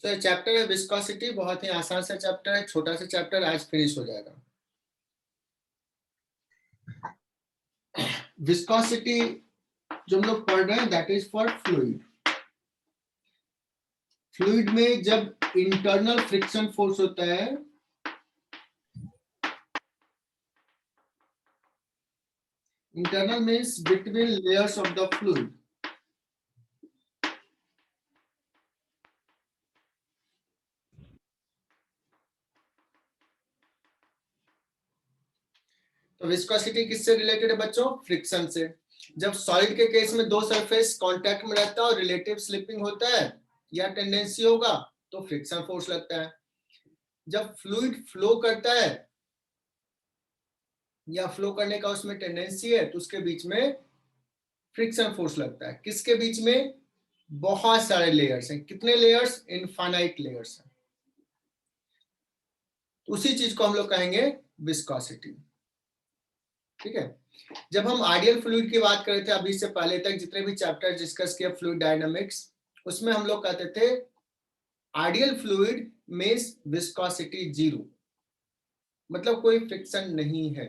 तो ये चैप्टर है विस्कोसिटी, बहुत ही आसान सा चैप्टर है, छोटा सा चैप्टर, आज फिनिश हो जाएगा। विस्कोसिटी जो हम लोग पढ़ रहे हैं that is for fluid. Fluid में जब इंटरनल फ्रिक्शन फोर्स होता है, internal means between layers of the fluid, तो विस्कोसिटी किससे रिलेटेड है बच्चों? फ्रिक्शन से। जब सॉलिड के केस में दो सरफेस कांटेक्ट में रहता है और रिलेटिव स्लिपिंग होता है या टेंडेंसी होगा तो फ्रिक्शन फोर्स लगता है। जब फ्लूइड फ्लो करता है या फ्लो करने का उसमें टेंडेंसी है तो उसके बीच में फ्रिक्शन फोर्स लगता है। किसके बीच में? बहुत सारे लेयर्स हैं। कितने लेयर्स? इनफाइनाइट लेयर्स हैं। उसी चीज को हम लोग कहेंगे विस्कोसिटी। ठीक है। जब हम आइडियल फ्लूइड की बात कर रहे थे अभी से पहले तक जितने भी चैप्टर डिस्कस किए फ्लूइड डायनामिक्स, उसमें हम लोग कहते थे ideal fluid means viscosity zero, मतलब कोई फ्रिक्शन नहीं है।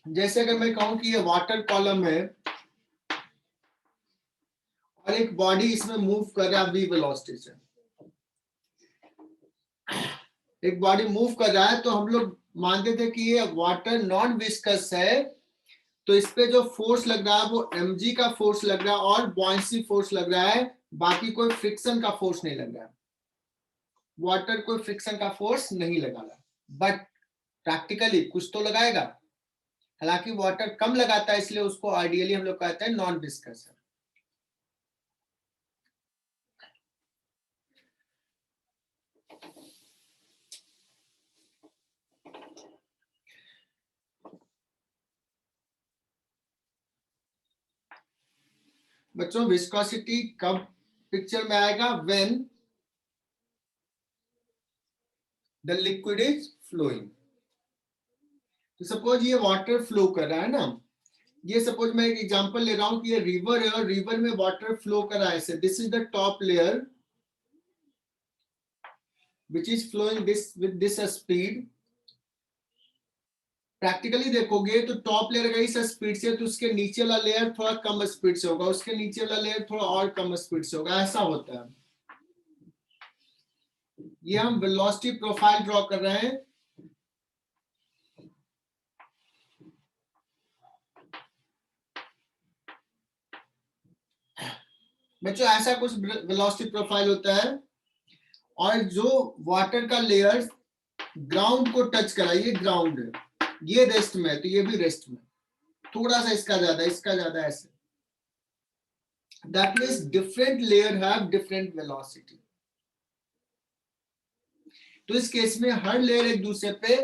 जैसे अगर मैं कहूं कि ये वाटर कॉलम है और एक बॉडी इसमें मूव कर रहा है v वेलोसिटी से, एक बॉडी मूव कर रहा है, तो हम लोग मानते थे कि ये वाटर नॉन विस्कस है, तो इस पे जो फोर्स लग रहा है वो mg का फोर्स लग रहा है और बॉयंसी फोर्स लग रहा है, बाकी कोई फ्रिक्शन का फोर्स नहीं लग रहा है। वाटर कोई फ्रिक्शन का फोर्स नहीं लगा रहा, बट प्रैक्टिकली कुछ तो लगाएगा। हालांकि वाटर कम लगाता है इसलिए उसको आइडियली हम लोग कहते हैं नॉन विस्कस है। बच्चों विस्कोसिटी कब पिक्चर में आएगा? When the liquid is flowing. तो सपोज ये वाटर फ्लो कर रहा है ना, ये सपोज मैं एक एग्जांपल ले रहा हूं कि ये रिवर है और रिवर में वाटर फ्लो कर रहा है ऐसे, this is the top layer which is flowing this with this speed। Practically देखोगे तो टॉप लेयर गई इस स्पीड से तो उसके नीचे वाला लेयर थोड़ा कम स्पीड से होगा, उसके नीचे वाला लेयर थोड़ा और कम स्पीड से होगा, ऐसा होता है। ये हम वेलोसिटी प्रोफाइल ड्रॉ कर रहे हैं। बच्चों ऐसा कुछ वेलोसिटी प्रोफाइल होता है और जो वाटर का लेयर ग्राउंड को टच करा, ये ग्राउंड है, ये रेस्ट में है तो ये भी रेस्ट में, थोड़ा सा इसका ज्यादा ऐसे, that means different layer have different velocity. तो इस केस में हर लेयर एक दूसरे पे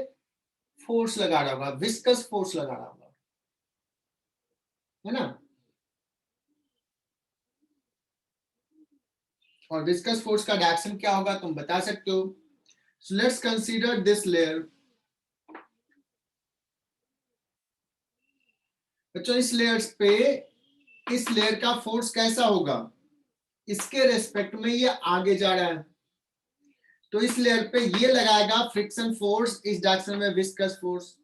फोर्स लगा रहा होगा, विस्कस फोर्स लगा रहा होगा, है ना। और विस्कस फोर्स का डायरेक्शन क्या होगा तुम बता सकते हो? So let's consider this layer. बच्चों इस लेयर पे इस लेयर का फोर्स कैसा होगा? इसके रेस्पेक्ट में ये आगे जा रहा है तो इस लेयर पे ये लगाएगा फ्रिक्शन फोर्स, इस डायरेक्शन में विस्कस फोर्स।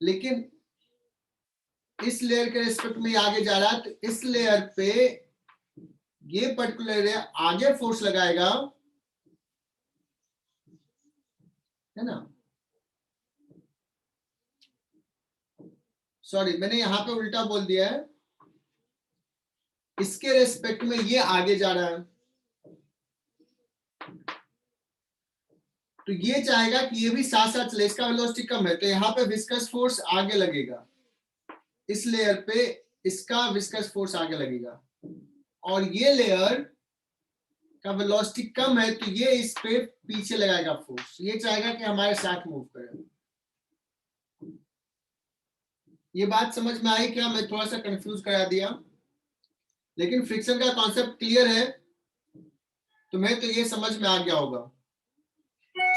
लेकिन इस लेयर के रेस्पेक्ट में आगे जा रहा है तो इस लेयर पे ये पर्टिकुलर लेयर आगे फोर्स लगाएगा, है ना। सॉरी मैंने यहां पे उल्टा बोल दिया है, इसके रेस्पेक्ट में ये आगे जा रहा है तो ये चाहेगा कि ये भी साथ साथ चले, इसका वेलोसिटी कम है तो यहाँ पे विस्कस फोर्स आगे लगेगा, इस लेयर पे इसका विस्कस फोर्स आगे लगेगा, और ये लेयर का वेलोसिटी कम है तो ये इस पे पीछे लगाएगा फोर्स, ये चाहेगा कि हमारे साथ मूव करे। ये बात समझ में आई क्या? मैं थोड़ा सा कंफ्यूज करा दिया, लेकिन फ्रिक्शन का कॉन्सेप्ट क्लियर है तुम्हें तो ये समझ में आ गया होगा।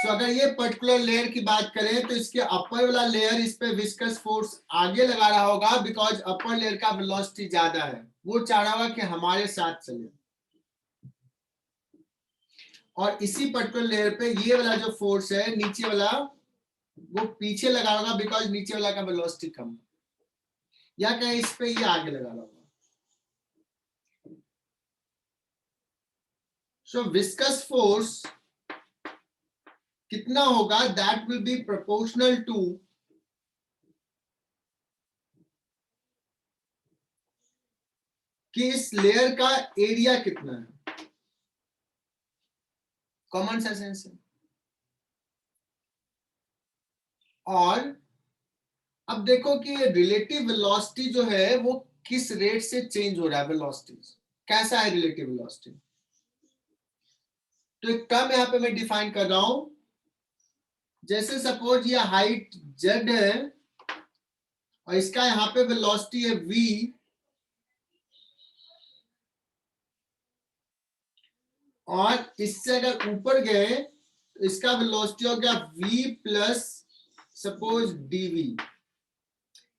सो अगर ये पर्टिकुलर लेयर की बात करें तो इसके अपर वाला लेयर इस पे विस्कस फोर्स आगे लगा रहा होगा बिकॉज अपर लेयर का वेलोसिटी ज्यादा है, वो चाह रहा होगा कि हमारे साथ चले। और इसी पर्टिकुलर लेयर पे ये वाला जो फोर्स है नीचे वाला वो पीछे लगा होगा बिकॉज नीचे वाला का वेलोसिटी कम है, या कहीं इस पे ये आगे लगा होगा। सो विस्कस फोर्स कितना होगा, that will be proportional to कि इस लेयर का एरिया कितना है। कॉमन सेंस है। और अब देखो कि रिलेटिव वेलोसिटी जो है वो किस रेट से चेंज हो रहा है, वेलोसिटी कैसा है रिलेटिव वेलोसिटी। तो एक टर्म यहां पे मैं डिफाइन कर रहा हूं, जैसे सपोज ये हाइट z है और इसका यहां पे वेलोसिटी है v, और इससे अगर ऊपर गए तो इसका वेलोसिटी हो गया v प्लस सपोज dv।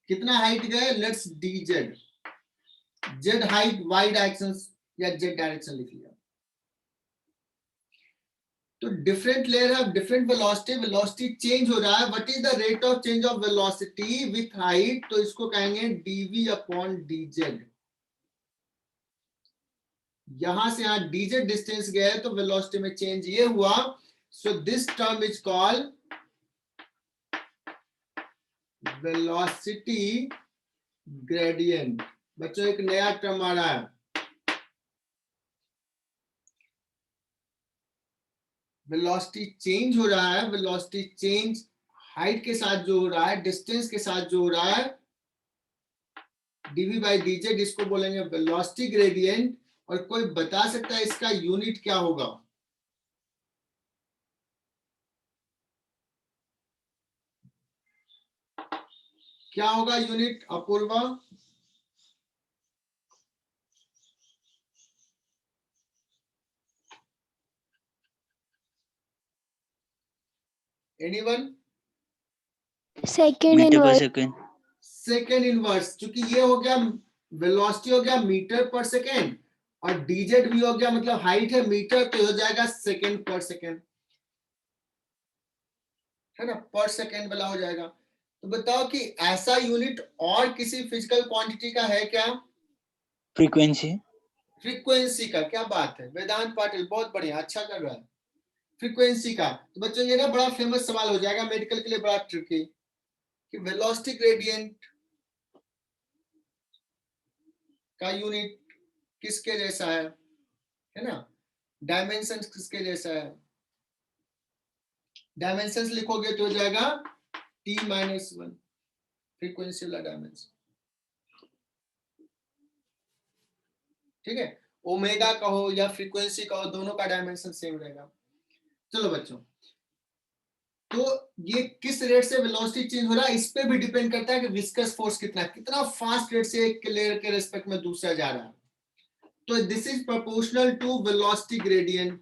कितना हाइट गए, let's dz, z height y direction या z डायरेक्शन लिख लिया। तो डिफरेंट लेयर है, डिफरेंट वेलोसिटी, वेलोसिटी चेंज हो रहा है। What is the rate of change of velocity with height, तो इसको कहेंगे dv अपॉन dz। यहां से यहां dz डिस्टेंस गया तो वेलोसिटी में चेंज ये हुआ। So this term is called velocity gradient. बच्चों एक नया टर्म आ रहा है, वेलोसिटी चेंज हो रहा है। वेलोसिटी चेंज हाइट के साथ जो हो रहा है, डिस्टेंस के साथ जो हो रहा है, dv बाई dz, इसको बोलेंगे वेलोसिटी ग्रेडियंट। और कोई बता सकता है इसका यूनिट क्या होगा? क्या होगा unit Apoorva? Anyone? Second metre पर इनवर्स। सेकेंड। सेकेंड इनवर्स, क्योंकि ये हो गया वेलोसिटी हो गया मीटर पर सेकेंड, और dz भी हो गया मतलब हाइट है मीटर, तो हो जाएगा सेकेंड पर सेकेंड, है ना, पर सेकेंड वाला हो जाएगा। तो बताओ कि ऐसा यूनिट और किसी फिजिकल क्वांटिटी का है क्या? फ्रीक्वेंसी। फ्रीक्वेंसी का, क्या बात है वेदांत पाटिल, बहुत बढ़िया, अच्छा कर रहा है। फ्रीक्वेंसी का, तो बच्चों ये ना बड़ा फेमस सवाल हो जाएगा मेडिकल के लिए, बड़ा ट्रिकी, कि वेलोसिटी ग्रेडियंट का यूनिट किसके जैसा है ना, डायमेंशन किसके जैसा है। डायमेंशंस लिखोगे तो हो जाएगा t-1 फ्रीक्वेंसी वाला डायमेंशन, ठीक है। ओमेगा कहो या फ्रीक्वेंसी कहो, दोनों का डायमेंशन सेम रहेगा। चलो बच्चों, तो ये किस रेट से वेलोसिटी चेंज हो रहा है, इस पे भी डिपेंड करता है कि विस्कस फोर्स कितना फास्ट रेट से एक लेयर के रिस्पेक्ट में दूसरा जा रहा है। तो this is proportional to velocity gradient,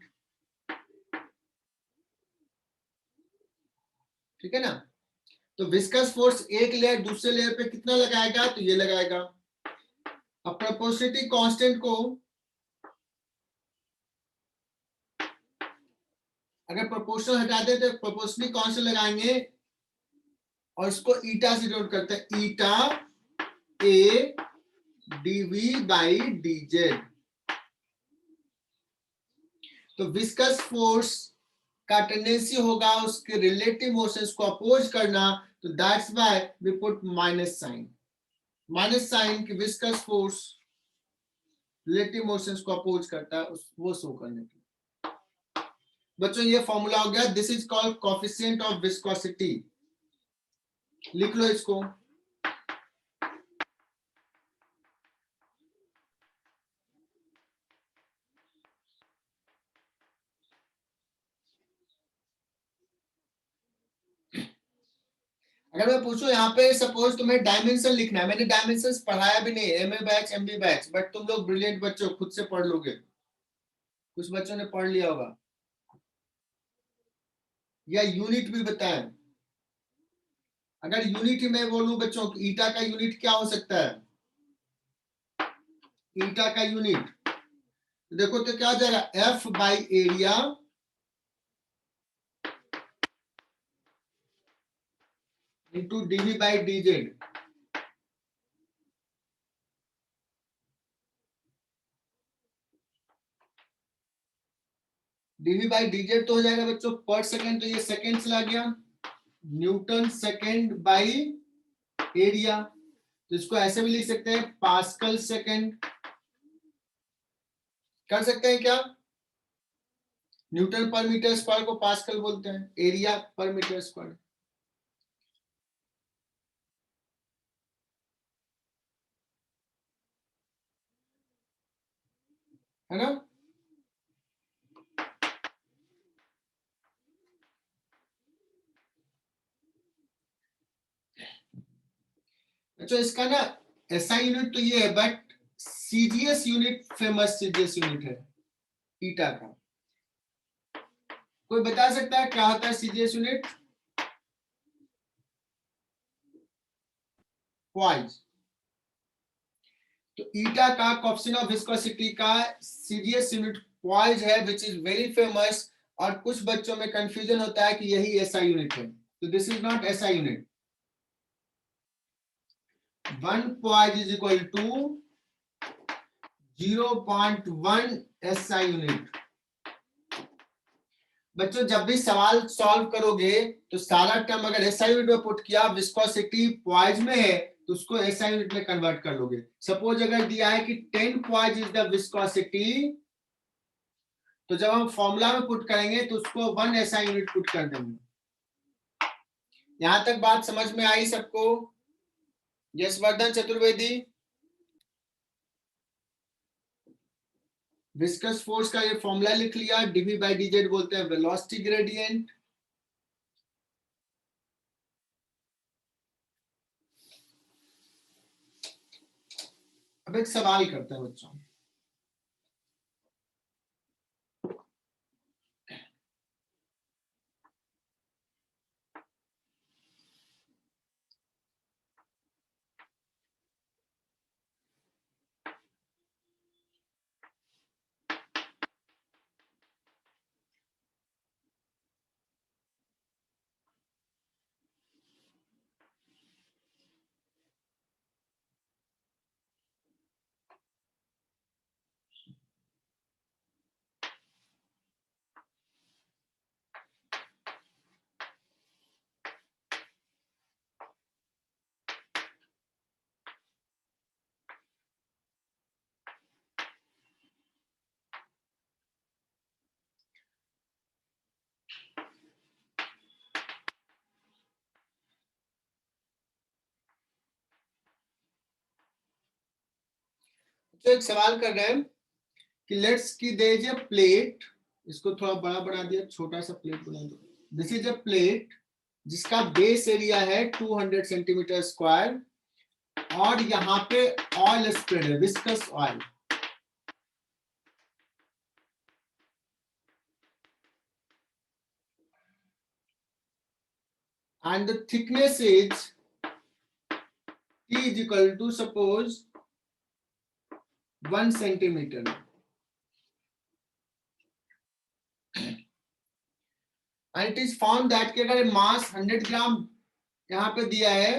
ठीक है ना। तो विस्कस फोर्स एक लेयर दूसरे लेयर पे कितना लगाएगा, तो ये लगाएगा। अब प्रोपोर्शनलिटी कांस्टेंट को अगर प्रोपोर्शनल हटा दे तो प्रोपोर्शनलिटी कांस्टेंट लगाएंगे और इसको ईटा से डिनोट करते हैं, eta A dv by dz. तो विस्कस फोर्स का टेंडेंसी होगा उसके रिलेटिव मोशंस को अपोज करना, तो that's why we put minus sign कि विस्कस फोर्स रिलेटिव मोशंस को अपोज करता है, वो शो करने के लिए। बच्चों ये फॉर्मूला हो गया, this is called coefficient of viscosity, लिख लो इसको। अगर मैं पूछूं यहाँ पे सपोज तुम्हें डायमेंशन लिखना है, मैंने डायमेंशंस पढ़ाया भी नहीं, MA batch MB batch, but तुम लोग ब्रिलियंट बच्चों खुद से पढ़ लोगे, कुछ बच्चों ने पढ़ लिया होगा। या यूनिट भी बताएं। अगर यूनिट मैं बोलूं बच्चों, ईटा का यूनिट क्या हो सकता है? ईटा का यूनिट देखो तो क्या हो जाएगा, F by area into dv by dz. Dv by dz तो हो जाएगा बच्चों पर सेकेंड, तो ये सेकेंड चला गया, न्यूटन सेकेंड बाई एरिया। तो इसको ऐसे भी लिख सकते हैं, पास्कल सेकेंड। कर सकते हैं क्या? न्यूटन पर मीटर स्क्वायर को पास्कल बोलते हैं, एरिया पर मीटर स्क्वायर। है ना? अच्छा, इसका ना एसआई यूनिट तो ये है, but CGS unit, famous CGS unit है ईटा का। कोई बता सकता है क्या होता है सीजीएस यूनिट? क्वाइज। तो ईटा का कोएफिशिएंट ऑफ विस्कोसिटी का सीजीएस यूनिट क्वाइज है, विच इज वेरी फेमस। और कुछ बच्चों में कंफ्यूजन होता है कि यही एसआई यूनिट है, तो this is not SI unit. 1 poise is equal to 0.1 SI unit. बच्चों जब भी सवाल सॉल्व करोगे तो सारा टर्म अगर एसआई यूनिट में पुट किया, विस्कोसिटी क्वाइज में है तो उसको एसआई यूनिट में कन्वर्ट कर लोगे। सपोज अगर दिया है कि 10 क्वाइज इज द विस्कोसिटी, तो जब हम फॉर्मूला में पुट करेंगे तो उसको 1 एसआई यूनिट पुट कर देंगे। यहां तक बात समझ में आई सबको? यशवर्धन चतुर्वेदी, विस्कस फोर्स का ये फॉर्मूला लिख लिया, डीवी बाई डीजेड बोलते हैं वेलोसिटी ग्रेडियंट। अब एक सवाल करते हैं बच्चों। तो एक सवाल कर रहे हैं कि लेट्स की दे इज ए प्लेट, इसको थोड़ा बड़ा बना दिया, छोटा सा प्लेट बना दो। दिस इज ए प्लेट जिसका बेस एरिया है 200 सेंटीमीटर स्क्वायर, और यहाँ पे ऑयल स्प्रेड है, viscous oil. And the thickness is T is equal to suppose 1 centimetre. And it is found that कि अगर मास 100 ग्राम यहाँ पे दिया है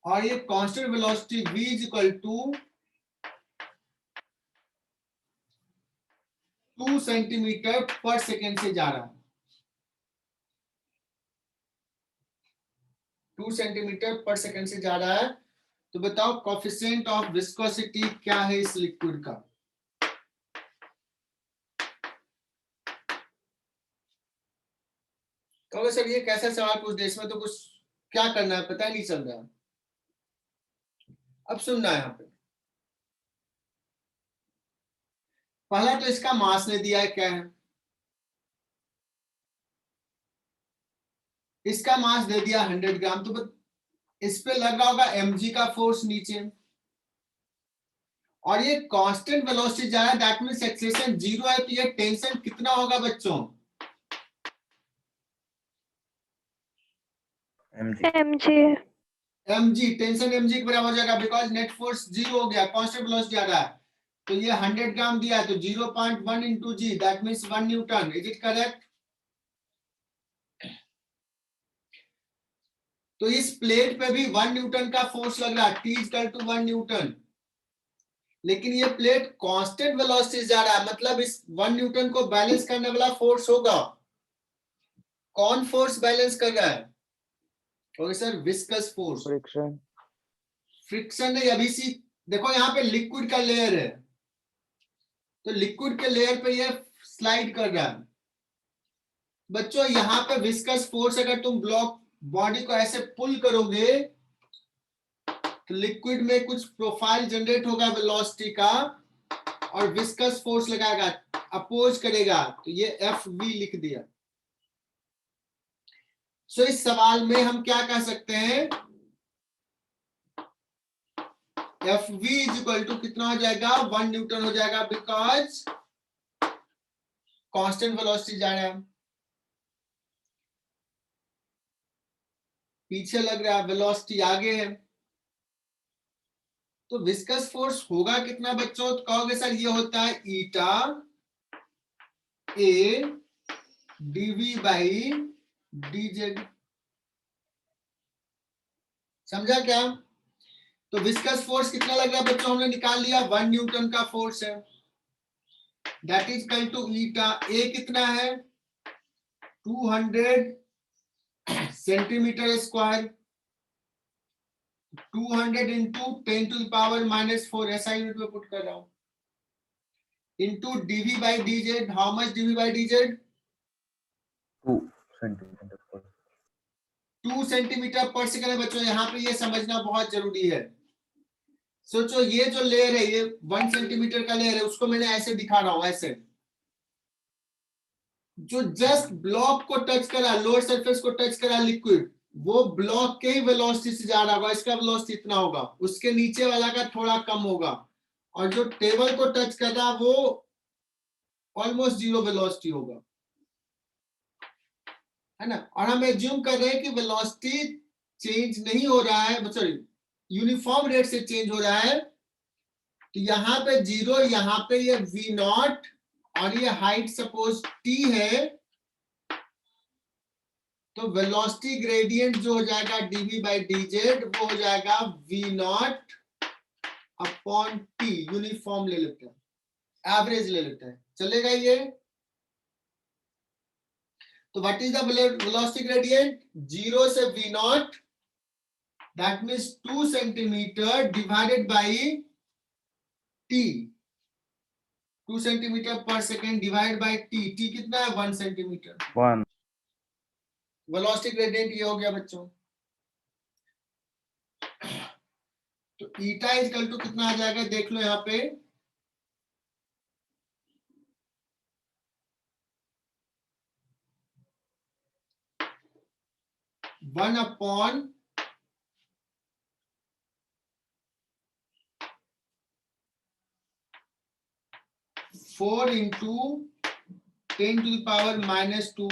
और ये constant velocity v is equal to 2 centimetre पर सेकेंड से जा रहा है, 2 सेंटीमीटर पर सेकेंड से जा रहा है, तो बताओ कोएफिशिएंट ऑफ विस्कोसिटी क्या है इस लिक्विड का? कहोगे सर ये कैसा सवाल पूछ दिया, इसमें तो कुछ क्या करना है पता ही नहीं चल रहा। अब सुनना है यहाँ पे, पहला तो इसका मास ने दिया है क्या है, इसका मास दे दिया 100 ग्राम, तो इस पे लग रहा होगा mg का फोर्स नीचे, और ये कांस्टेंट वेलोसिटी जा रहा है, दैट मींस एक्सेलरेशन 0 है, तो ये टेंशन कितना होगा बच्चों? mg mg टेंशन mg के बराबर हो जाएगा बिकॉज नेट फोर्स 0 हो गया, कांस्टेंट वेलोसिटी आ रहा है, तो ये 100 ग्राम दिया है तो 0.1 into g that means 1 newton. Is it correct? तो इस प्लेट पे भी 1 न्यूटन का फोर्स लग रहा है, T इक्वल टू 1 न्यूटन, लेकिन ये प्लेट कांस्टेंट वेलोसिटी जा रहा है, मतलब इस 1 न्यूटन को बैलेंस करने वाला फोर्स होगा। कौन फोर्स बैलेंस कर रहा है? Okay sir, viscous force. Friction friction नहीं, अभी सी देखो यहाँ पे लिक्विड का लेयर है, तो लिक्विड के लेयर पे ये स्लाइड कर रहा है। बच्चों यहाँ पे विस्कस फोर्स, अगर तुम ब्लॉक बॉडी को ऐसे पुल करोगे तो लिक्विड में कुछ प्रोफाइल जनरेट होगा वेलोसिटी का, और विस्कस फोर्स लगाएगा, अपोज करेगा, तो ये एफ वी लिख दिया। सो इस सवाल में हम क्या कह सकते हैं, F v is equal to कितना हो जाएगा, 1 न्यूटन हो जाएगा, बिकॉज कांस्टेंट वेलोसिटी जा रहा है, पीछे लग रहा है, वेलोसिटी आगे है, तो विस्कस फोर्स होगा कितना बच्चों? तो कहोगे सर ये होता है ईटा ए डीवी बाई डीजेड। समझा क्या? तो विस्कस फोर्स कितना लग रहा है बच्चों? हमने निकाल लिया, 1 न्यूटन का फोर्स है, that is equal to eta A कितना है, 200 centimetre square, 200 into 10 to the power -4, ऐसा यूनिट में पुट कर रहा हूं, into dv by dz. How much dv by dz? 2 centimetre पर 2 सेंटीमीटर पर सेकंड है बच्चों, यहाँ पे ये समझना बहुत जरूरी है। सोचो ये जो लेयर है ये 1 सेंटीमीटर का लेयर है, उसको मैंने ऐसे दिखा रहा हूं, ऐसे जो जस्ट ब्लॉक को टच करा, लोअर सरफेस को टच करा लिक्विड, वो ब्लॉक के ही वेलोसिटी से जा रहा होगा, इसका वेलोसिटी इतना होगा, उसके नीचे वाला का थोड़ा कम होगा, और जो टेबल को टच कर रहा वो ऑलमोस्ट 0 वेलोसिटी होगा, है ना। और हम एज्यूम कर रहे हैं कि वेलोसिटी चेंज नहीं हो रहा है, सॉरी यूनिफॉर्म रेट से चेंज हो रहा है, तो यहाँ पे 0, यहाँ पे ये v नॉट, और ये हाइट सपोज t है, तो वेलोसिटी ग्रेडियंट जो हो जाएगा dv बाई dz वो हो जाएगा v not upon t। Uniform ले लेते हैं, एवरेज ले लेते हैं, चलेगा ये? तो what is the velocity gradient? 0 से v naught, that means 2 centimetre divided by t, 2 centimetre पर second divide by t, t कितना है, 1 सेंटीमीटर। 1 वेलोसिटी ग्रेडियंट ये हो गया बच्चों। तो ईटा इक्वल टू कितना आ जाएगा, देख लो यहाँ पे, one upon four into 10 to the power -2,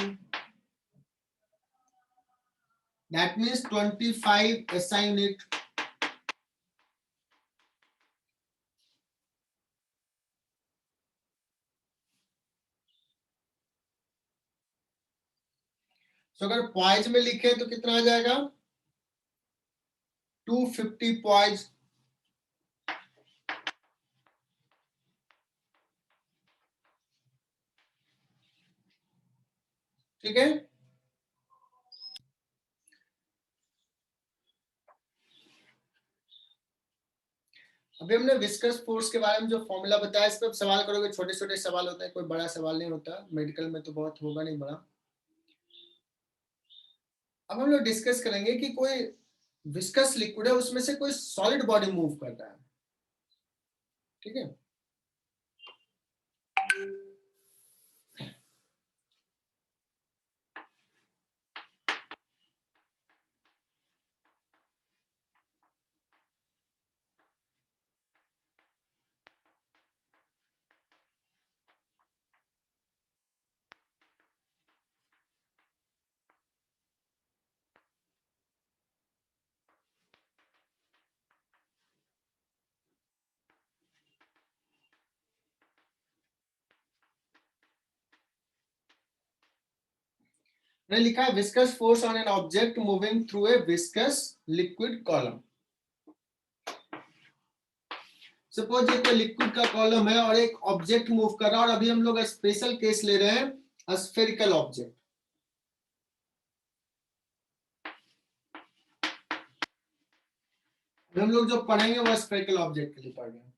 that means 25 SI unit. तो अगर पॉइज में लिखे तो कितना आ जाएगा, 250 पॉइज। ठीक है, अभी हमने विस्कस फोर्स के बारे में जो फॉर्मूला बताया, इस पर सवाल करोगे, छोटे छोटे सवाल होते हैं, कोई बड़ा सवाल नहीं होता, मेडिकल में तो बहुत होगा नहीं बड़ा। अब हम लोग डिस्कस करेंगे कि कोई विस्कस लिक्विड है, उसमें से कोई सॉलिड बॉडी मूव कर रहा है, ठीक है। मैंने लिखा है viscous force on an object moving through a viscous liquid column. Suppose ये कोई लिक्विड का कॉलम है और एक ऑब्जेक्ट मूव कर रहा है, और अभी हम लोग स्पेशल केस ले रहे हैं स्फेरिकल ऑब्जेक्ट। हम लोग जो पढ़ेंगे वो स्फेरिकल ऑब्जेक्ट के लिए पढ़ रहे हैं।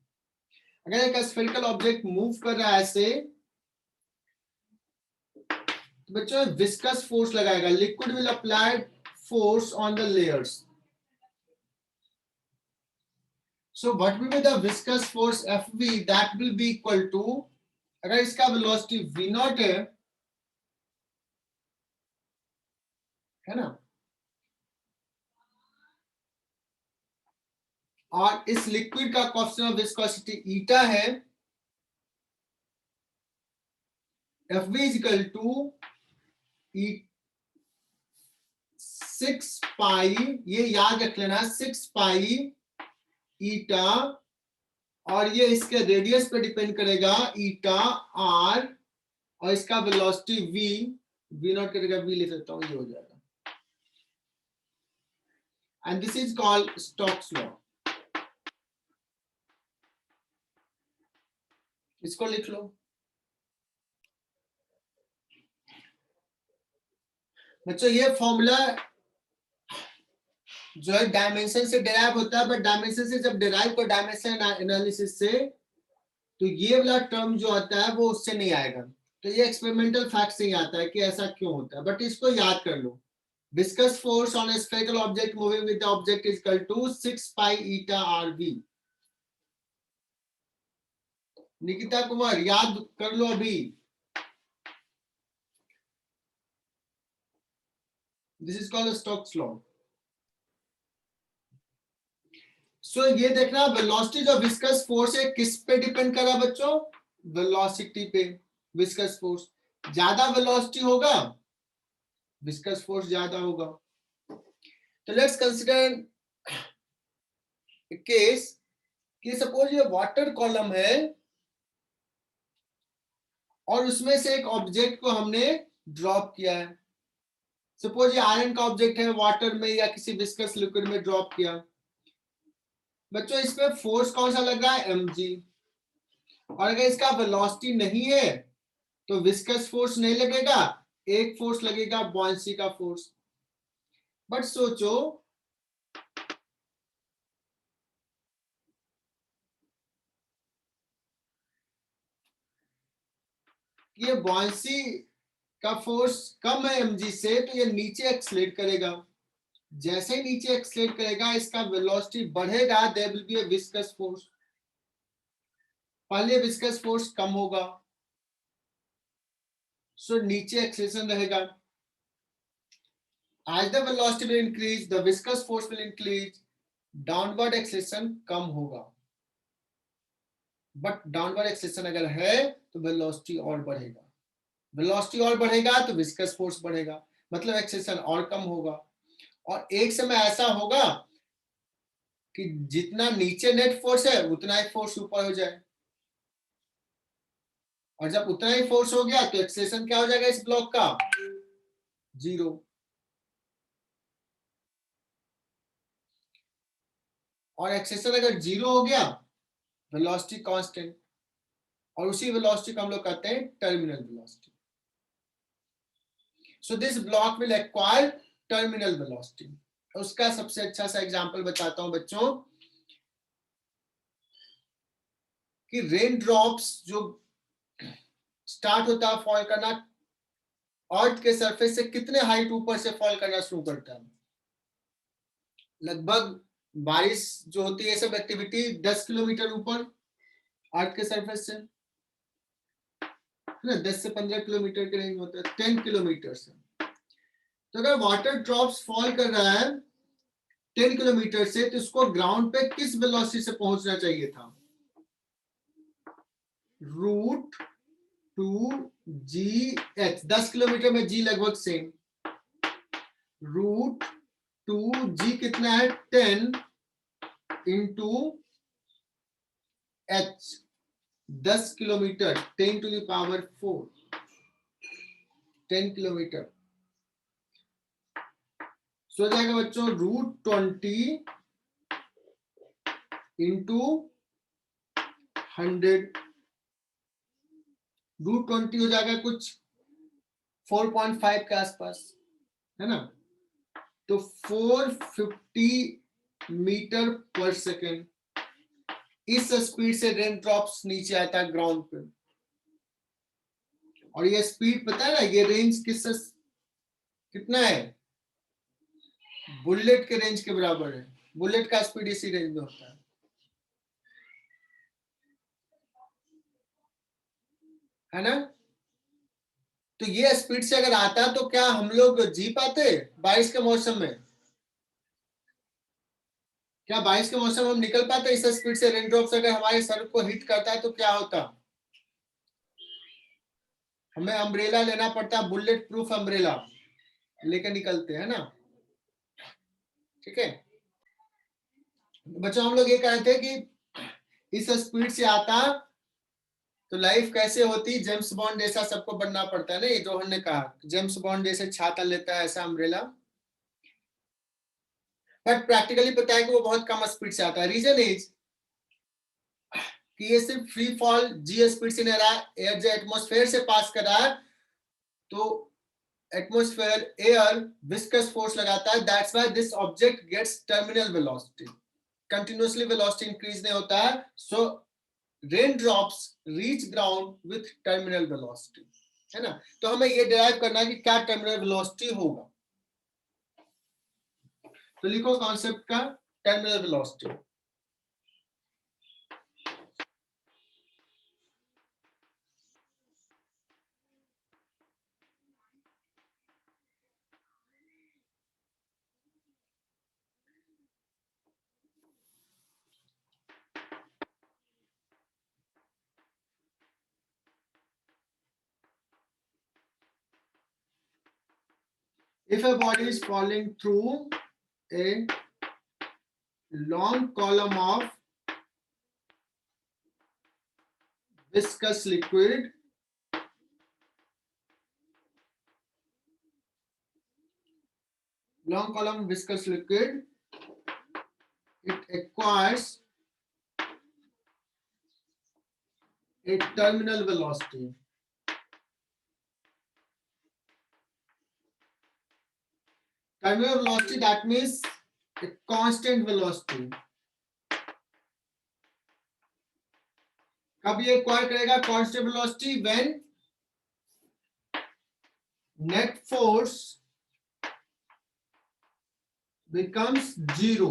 अगर एक स्फेरिकल ऑब्जेक्ट मूव कर रहा है ऐसे, तो बच्चों विस्कस फोर्स लगाएगा, liquid will apply force on the layers. So what will be the viscous force Fv? That will be equal to, अगर इसका वेलोसिटी v नॉट है ना, और इस लिक्विड का कोएफिशिएंट ऑफ विस्कोसिटी ईटा है, Fv is equal to 6 पाई, ये याद रख लेना, 6 पाई ईटा, और ये इसके रेडियस पे डिपेंड करेगा ईटा आर, और इसका वेलोसिटी v नॉट करेगा, v ले सकता हूं, ये हो जाएगा। And this is called Stokes law. इसको लिख लो। बच्चों ये फॉर्मूला जो है डायमेंशन से डिराइव होता है, बट डायमेंशन से जब डिराइव को डायमेंशन एनालिसिस से, तो ये वाला टर्म जो आता है वो उससे नहीं आएगा। तो ये एक्सपेरिमेंटल फैक्ट से ही आता है कि ऐसा क्यों होता है, बट इसको याद कर लो। Viscous force on a spherical object moving with the object is equal to 6 pi eta r v. Nikita Kumar याद कर लो अभी, this is called Stokes law. So ये देखना वेलोसिटी जो विस्कस फोर्स है किस पे डिपेंड कर रहा है बच्चों, वेलोसिटी पे। विस्कस फोर्स ज्यादा वेलोसिटी होगा, विस्कस फोर्स ज्यादा होगा। तो लेट्स कंसीडर केस कि सपोज ये वाटर कॉलम है और उसमें से एक ऑब्जेक्ट को हमने ड्रॉप किया है। सपोज ये आयरन का ऑब्जेक्ट है, वाटर में या किसी विस्कस लिक्विड में ड्रॉप किया। बच्चों इस पे फोर्स कौन सा लग रहा है, mg। और अगर इसका वेलोसिटी नहीं है तो विस्कस फोर्स नहीं लगेगा, एक फोर्स लगेगा बॉयंसी का फोर्स। बट सोचो ये बॉयंसी का फोर्स कम है mg से, तो ये नीचे एक्सलेट करेगा। जैसे ही नीचे एक्सलेट करेगा इसका वेलोसिटी बढ़ेगा, there will be a viscous force. पहले विस्कस फोर्स कम होगा, सो नीचे एक्सेलेरेशन रहेगा। As the velocity will increase, the viscous force will increase, downward acceleration कम होगा। बट डाउनवर्ड एक्सेलेरेशन अगर है तो वेलोसिटी और बढ़ेगा, वेलोसिटी और बढ़ेगा तो विस्कस फोर्स बढ़ेगा, मतलब एक्सेलेरेशन और कम होगा। और एक समय ऐसा होगा कि जितना नीचे नेट फोर्स है उतना ही फोर्स ऊपर हो जाए, और जब उतना ही फोर्स हो गया तो एक्सेलेरेशन क्या हो जाएगा इस ब्लॉक का, 0। और एक्सेलेरेशन अगर 0 हो गया, वेलोसिटी कांस्टेंट, और उसी वेलोसिटी को हम लोग कहते हैं terminal velocity. So this block will acquire terminal velocity. उसका सबसे अच्छा सा एग्जांपल बताता हूं बच्चों कि रेन ड्रॉप्स जो स्टार्ट होता है फॉल करना, अर्थ के सरफेस से कितने हाइट ऊपर से फॉल करना शुरू करता है। लगभग बारिश जो होती है सब एक्टिविटी 10 किलोमीटर ऊपर अर्थ के सरफेस से, ना 10 से 15 किलोमीटर के रेंज होता है, 10 किलोमीटर से। तो अगर वाटर ड्रॉप्स फॉल कर रहा है 10 किलोमीटर से, तो इसको ग्राउंड पे किस वेलोसिटी से पहुंचना चाहिए था, √2gh। 10 किलोमीटर में g लगभग सेम, √2g कितना है 10 into h, 10 kilometre 10 to the power 4, 10 kilometre. So जाएगा बच्चों √20 इंटू 100, √20 हो जाएगा कुछ 4.5 के आसपास, है ना। तो 450 मीटर पर सेकेंड इस स्पीड से रेन ड्रॉप्स नीचे आता है ग्राउंड पे। और ये स्पीड पता है ना, ये रेंज कितना है, बुलेट के रेंज के बराबर है। बुलेट का स्पीड इसी रेंज में होता है ना। तो ये स्पीड से अगर आता तो क्या हम लोग जी पाते बारिश के मौसम में? क्या बारिश के मौसम में हम निकल पाते इस स्पीड से? रेन ड्रॉप्स अगर हमारे सर को हिट करता है तो क्या होता? हमें अम्ब्रेला लेना पड़ता, बुलेट प्रूफ अम्ब्रेला लेकर निकलते हैं ना, ठीक है। बच्चों हम लोग ये कह रहे थे कि इस स्पीड से आता तो लाइफ कैसे होती, जेम्स बॉन्ड जैसा सबको बनना पड़ता है ना। ये जो हमने कहा जेम्स बॉन्ड जैसे छाता लेता है ऐसा अम्ब्रेला, बट प्रैक्टिकली पता है कि वो बहुत कम स्पीड से आता है। रीजन इज कि ये सिर्फ फ्री फॉल जी स्पीड से नहीं रहा, एयर जो एटमॉस्फेयर से पास कर रहा है तो एटमॉस्फेयर एयर विस्कस फोर्स लगाता है, that's why this object gets terminal velocity. Continuously velocity increase नहीं होता है, so raindrops reach ground with terminal velocity, है ना। तो हमें ये डिराइव करना है कि क्या टर्मिनल वेलोसिटी होगा। तो लिखो कॉन्सेप्ट का terminal velocity. If a body is falling through a long column of viscous liquid, it acquires a terminal velocity. Terminal velocity, that means a constant velocity. कब ये एक्वायर करेगा constant velocity? When net force becomes 0।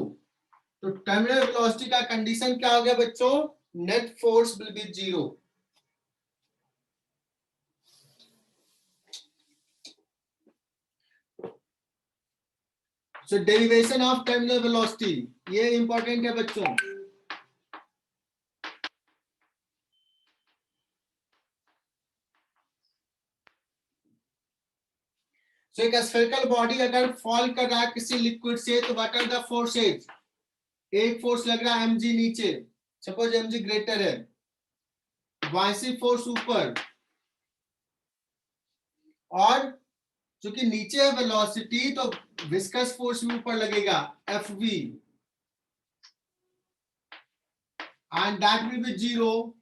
तो terminal velocity का condition क्या हो गया बच्चों? Net force will be 0। So derivation of terminal velocity ये इंपॉर्टेंट है बच्चों। So, एक स्फेरिकल बॉडी अगर फॉल कर रहा है किसी लिक्विड से तो व्हाट आर द फोर्सेज? एक फोर्स लग रहा है mg नीचे, सपोज mg ग्रेटर है, वाइसी फोर्स ऊपर, और चूंकि नीचे है वेलोसिटी तो विस्कस फोर्स भी ऊपर लगेगा Fv, and that will be 0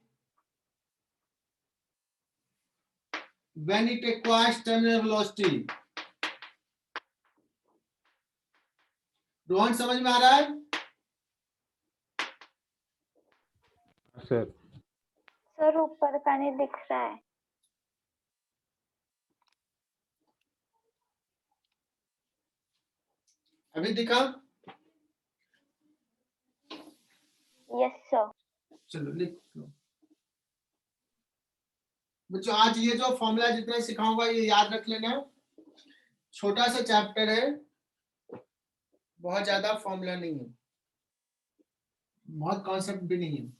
when it acquires terminal velocity. Rohan समझ में आ रहा है? सर ऊपर का नहीं दिख रहा है। अभी दिखा? Yes sir. चलो लिख लो बच्चों। आज ये जो फॉर्मूला जितना सिखाऊंगा ये याद रख लेना, छोटा सा चैप्टर है, बहुत ज्यादा फॉर्मूला नहीं है, बहुत कॉन्सेप्ट भी नहीं है।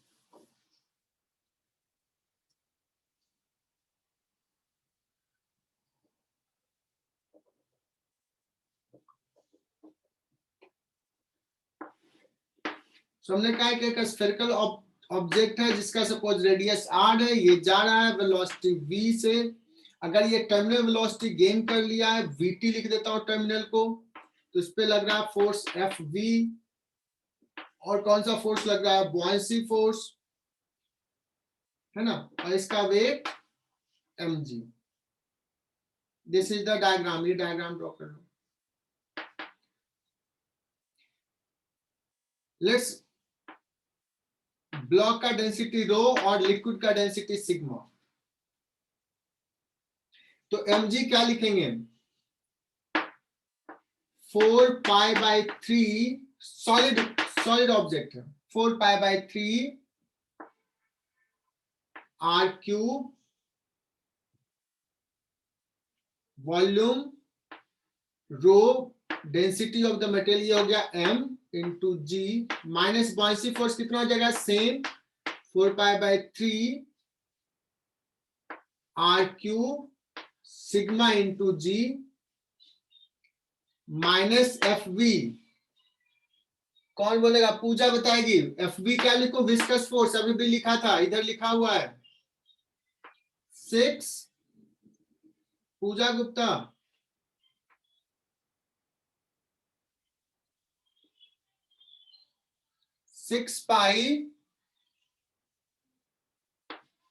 तो हमने कहा कि एक स्फेरिकल ऑब्जेक्ट है जिसका सपोज रेडियस r है, ये जा रहा है वेलोसिटी v से। अगर ये टर्मिनल वेलोसिटी गेन कर लिया है, vt लिख देता हूं टर्मिनल को, तो इस पे लग रहा है फोर्स एफ वी, और कौन सा फोर्स लग रहा है, बॉयंसी फोर्स, है ना, और इसका weight mg। This is the diagram, ये डायग्राम ड्रॉ कर लो। लेट्स, ब्लॉक का डेंसिटी रो और लिक्विड का डेंसिटी सिग्मा। तो mg क्या लिखेंगे, 4π/3, सॉलिड ऑब्जेक्ट है, 4π/3 r³ volume rho, density of the material हो गया m into g, minus buoyancy force कितना हो जाएगा, same 4π/3 r³ sigma into g minus fv। कौन बोलेगा, पूजा बताएगी। fv क्या लिखो, विस्कस फोर्स, अभी भी लिखा था, इधर लिखा हुआ है 6, पूजा गुप्ता, 6π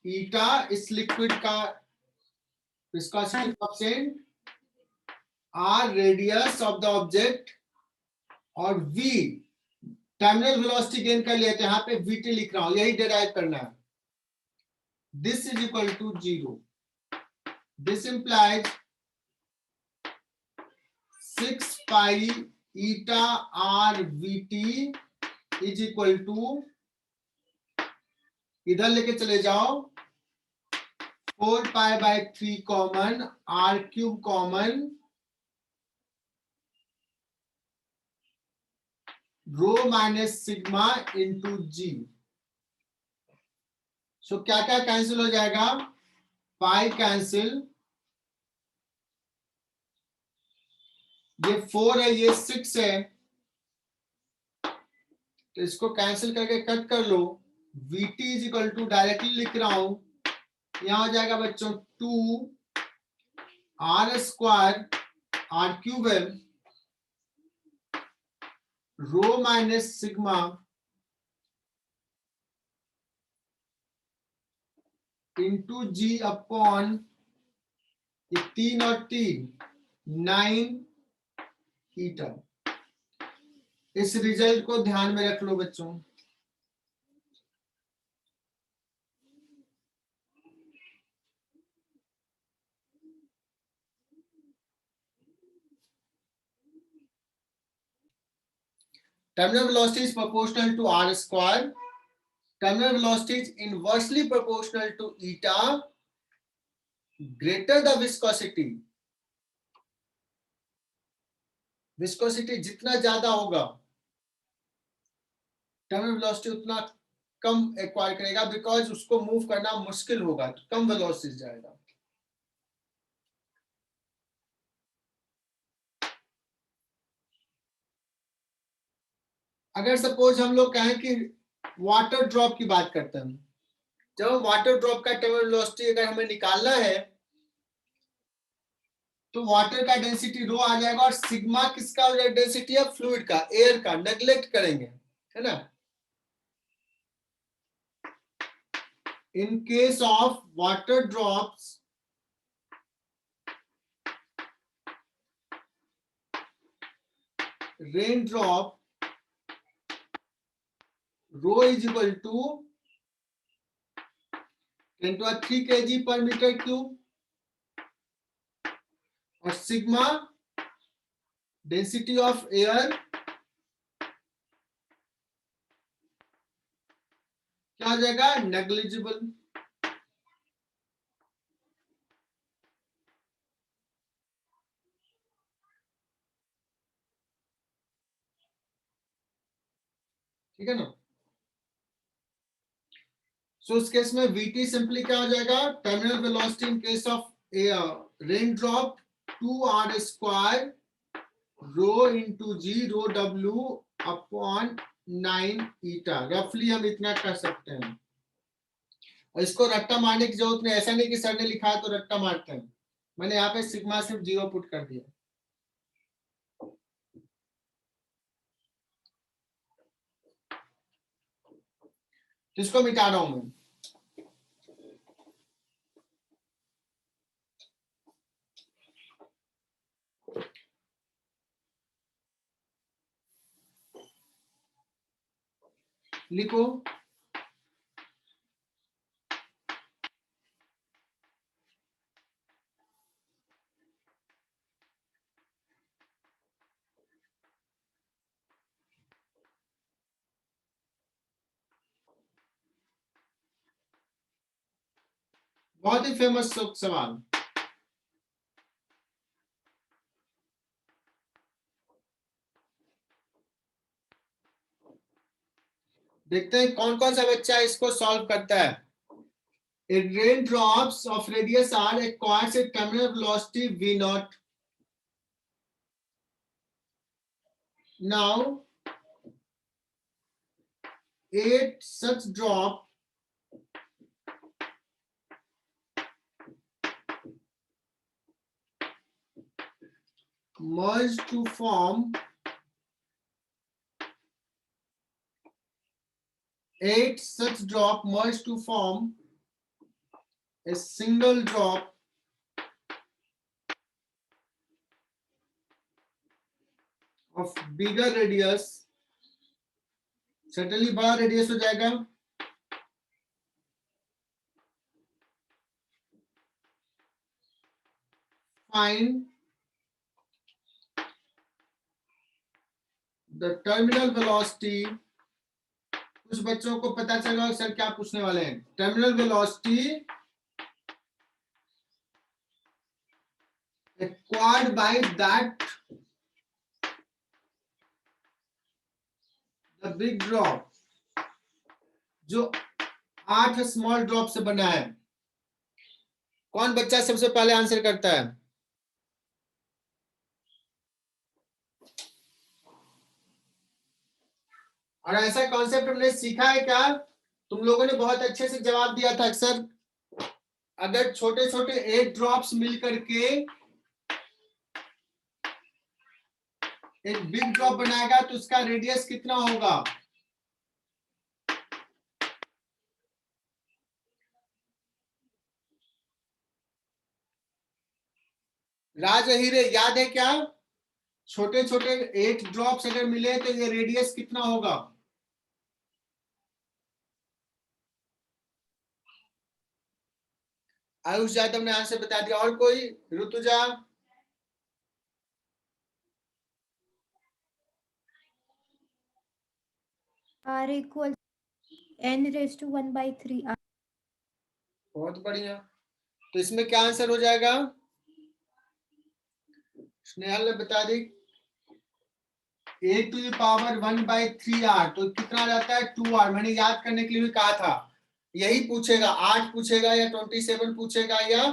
ईटा इस लिक्विड का viscosity coefficient, r radius of the object, और v टर्मिनल वेलोसिटी गेन कर लिया, यहाँ पे vt लिख रहा हूं, यही डिराइव करना है। This is equal to 0, this implies 6π eta r vt is equal to, इधर लेके चले जाओ, 4π/3 common, r³ common, rho minus sigma into g. So क्या क्या कैंसिल हो जाएगा, पाई कैंसिल, ये 4 है, ये 6 है, तो इसको कैंसिल करके कट कर लो। vt is equal to, directly लिख रहा हूं, यहां हो जाएगा बच्चों 2r² r³ rho minus sigma into g upon, ये 3 और 3 9 ईटा। इस रिजल्ट को ध्यान में रख लो बच्चों। Terminal velocity is proportional to r square. Terminal velocity is inversely proportional to eta. Greater the viscosity, viscosity जितना ज्यादा होगा, टर्मिनल वेलोसिटी उतना कम एक्वायर करेगा, बिकॉज उसको मूव करना मुश्किल होगा, तो कम वेलोसिटी जाएगा। अगर सपोज हम लोग कहें कि वाटर ड्रॉप की बात करते हैं, जब वाटर ड्रॉप का टर्मिनल वेलोसिटी अगर हमें निकालना है, तो वाटर का डेंसिटी रो आ जाएगा, और सिग्मा किसका डेंसिटी है, फ्लूइड का, एयर का, नेग्लेक्ट करेंगे, है ना। In case of water drops, rain drop, rho is equal to 10³ kg per meter cube, और सिग्मा डेंसिटी ऑफ एयर क्या हो जाएगा, नेग्लिजिबल। ठीक है ना। सो इस केस में vt सिंपली क्या हो जाएगा, terminal velocity in case of rain drop 2r² rho into g, rho w upon 9 eta. रफली हम इतना कर सकते हैं, और इसको रट्टा मारने की जरूरत नहीं, ऐसा नहीं कि सर ने लिखा है तो रट्टा मारते हैं। मैंने यहाँ पे सिग्मा सिर्फ 0 पुट कर दिया। तो इसको मिटा रहा हूं मैं। लिखो बहुत ही फेमस सवाल। देखते हैं कौन कौन सा बच्चा इसको सॉल्व करता है। Raindrops of radius r acquires a terminal velocity v naught. Now 8 such drop merge to form 8 such drop merge to form a single drop of bigger radius, certainly बड़ा रेडियस हो जाएगा। Find the terminal velocity। कुछ बच्चों को पता चला sir क्या पूछने वाले हैं। Terminal velocity acquired by that the big drop, जो 8 स्मॉल ड्रॉप से बना है। कौन बच्चा सबसे पहले आंसर करता है? और ऐसा कॉन्सेप्ट हमने सीखा है क्या? तुम लोगों ने बहुत अच्छे से जवाब दिया था। अक्सर अगर छोटे छोटे 8 ड्रॉप्स मिलकर के एक बिग ड्रॉप बनाएगा तो उसका रेडियस कितना होगा? राज हीरे याद है क्या? छोटे छोटे 8 ड्रॉप्स अगर मिले तो ये रेडियस कितना होगा? आयुष यादव ने आंसर बता दिया। और कोई? Rutuja? R equals n raised to 1/3 r. बहुत बढ़िया। तो इसमें क्या आंसर हो जाएगा? स्नेहल ने बता दी 8 to the power 1/3r, तो कितना जाता है 2r। मैंने याद करने के लिए भी कहा था। यही पूछेगा, 8 पूछेगा या 27 पूछेगा या